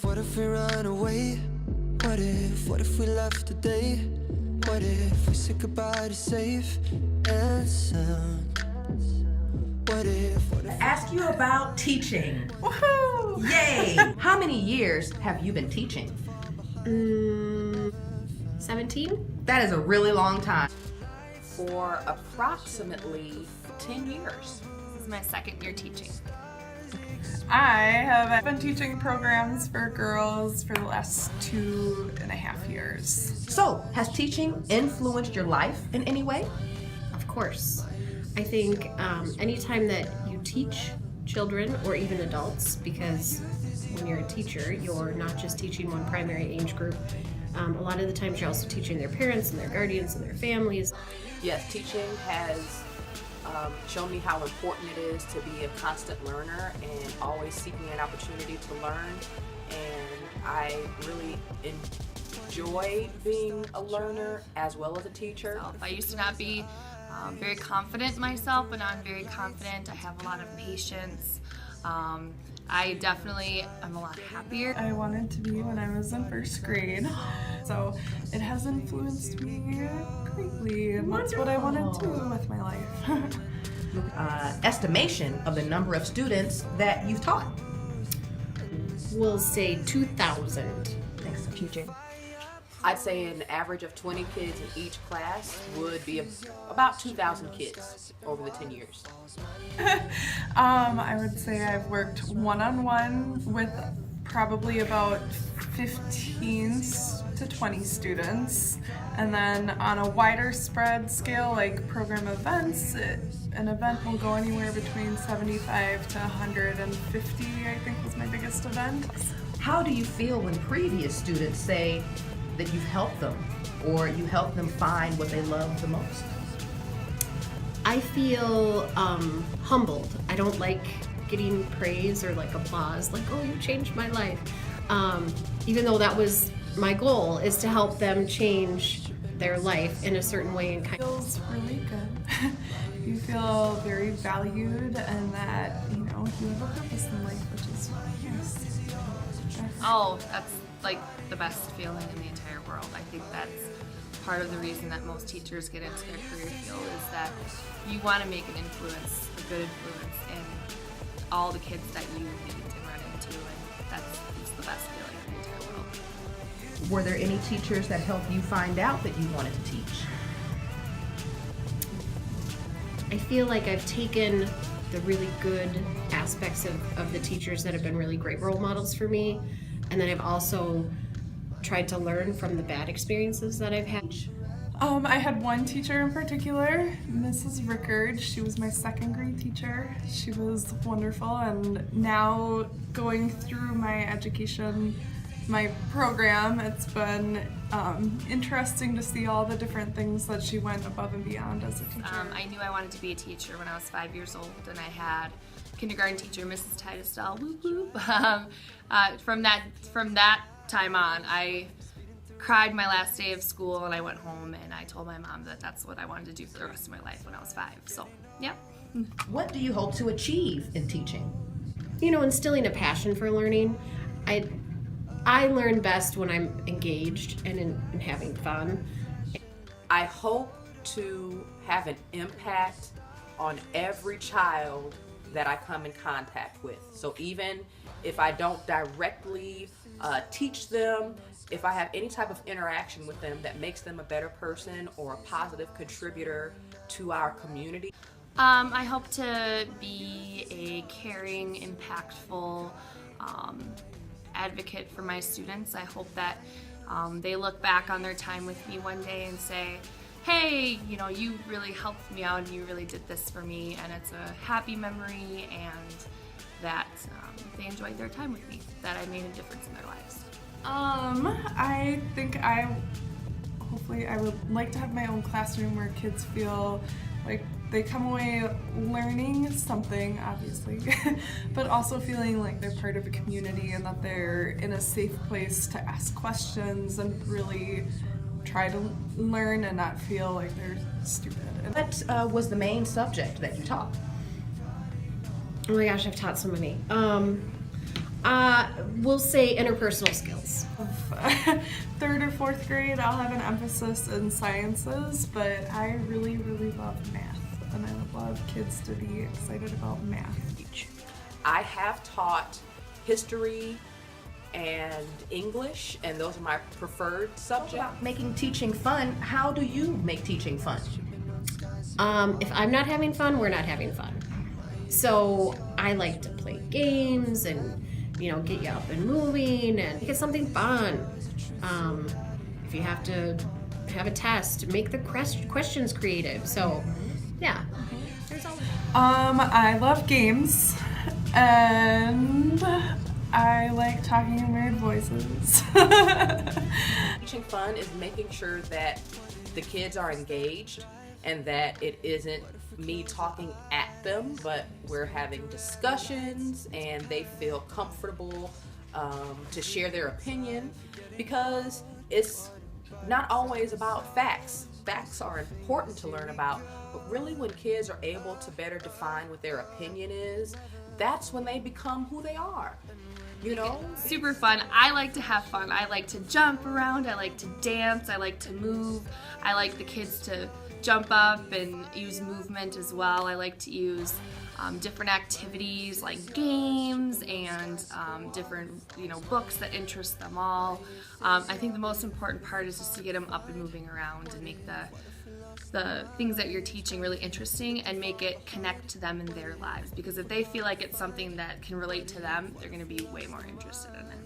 What if we run away? What if we left today? What if we said goodbye to safe and sound? What if Ask you about teaching. Woohoo! Yay! How many years have you been teaching? 17? That is a really long time. For approximately 10 years. This is my second year teaching. I have been teaching programs for girls for the last 2.5 years. So, has teaching influenced your life in any way? Of course. I think anytime that you teach children or even adults, because when you're a teacher, you're not just teaching one primary age group. A lot of the times you're also teaching their parents and their guardians and their families. Yes, teaching has shown me how important it is to be a constant learner and always seeking an opportunity to learn. And I really enjoy being a learner as well as a teacher. I used to not be very confident in myself, but now I'm very confident. I have a lot of patience. I definitely am a lot happier. I wanted to be when I was in first grade, so it has influenced me greatly, and that's what I want to do with my life. Estimation of the number of students that you've taught. We'll say 2,000. Thanks for teaching. I'd say an average of 20 kids in each class would be about 2,000 kids over the 10 years. I would say I've worked one-on-one with probably about 15 to 20 students, and then on a wider spread scale, like program events, an event will go anywhere between 75 to 150, I think was my biggest event. How do you feel when previous students say that you've helped them or you help them find what they love the most? I feel humbled. I don't like getting praise or like applause, like, oh, you changed my life. Even though that was my goal, is to help them change their life in a certain way and It feels really good. You feel very valued and that, you have a purpose in life, which is nice. Oh, that's like the best feeling in the entire world. I think that's part of the reason that most teachers get into their career field, is that you want to make an influence, a good influence in all the kids that you meet and run into, and it's the best feeling in the entire world. Were there any teachers that helped you find out that you wanted to teach? I feel like I've taken the really good aspects of the teachers that have been really great role models for me, and then I've also tried to learn from the bad experiences that I've had. I had one teacher in particular, Mrs. Rickard. She was my second grade teacher. She was wonderful, and now going through my education, my program, it's been interesting to see all the different things that she went above and beyond as a teacher. I knew I wanted to be a teacher when I was 5 years old, and I had kindergarten teacher, Mrs. Titus Dahl, whoop whoop. From that time on, I cried my last day of school, and I went home and I told my mom that that's what I wanted to do for the rest of my life when I was 5. So, yeah. What do you hope to achieve in teaching? Instilling a passion for learning. I learn best when I'm engaged and in having fun. I hope to have an impact on every child that I come in contact with. So even if I don't directly teach them, if I have any type of interaction with them that makes them a better person or a positive contributor to our community. I hope to be a caring, impactful advocate for my students. I hope that they look back on their time with me one day and say, hey, you really helped me out and you really did this for me, and it's a happy memory, and that they enjoyed their time with me, that I made a difference in their lives. I think hopefully I would like to have my own classroom where kids feel like they come away learning something, obviously, but also feeling like they're part of a community and that they're in a safe place to ask questions and really try to learn and not feel like they're stupid. What was the main subject that you taught? Oh my gosh, I've taught so many. We'll say interpersonal skills. 3rd or 4th grade, I'll have an emphasis in sciences, but I really, really love math, and I would love kids to be excited about math. I have taught history and English, and those are my preferred subjects. About making teaching fun, how do you make teaching fun? If I'm not having fun, we're not having fun. So I like to play games and, get you up and moving and get something fun. If you have to have a test, make the questions creative. So, yeah. There's all I love games, and I like talking in weird voices. Teaching fun is making sure that the kids are engaged and that it isn't me talking at them, but we're having discussions and they feel comfortable to share their opinion, because it's not always about facts. Facts are important to learn about, but really when kids are able to better define what their opinion is, that's when they become who they are. Super fun. I like to have fun. I like to jump around. I like to dance. I like to move. I like the kids to jump up and use movement as well. I like to use different activities like games and different books that interest them all. I think the most important part is just to get them up and moving around and make the things that you're teaching really interesting and make it connect to them in their lives, because if they feel like it's something that can relate to them, they're going to be way more interested in it.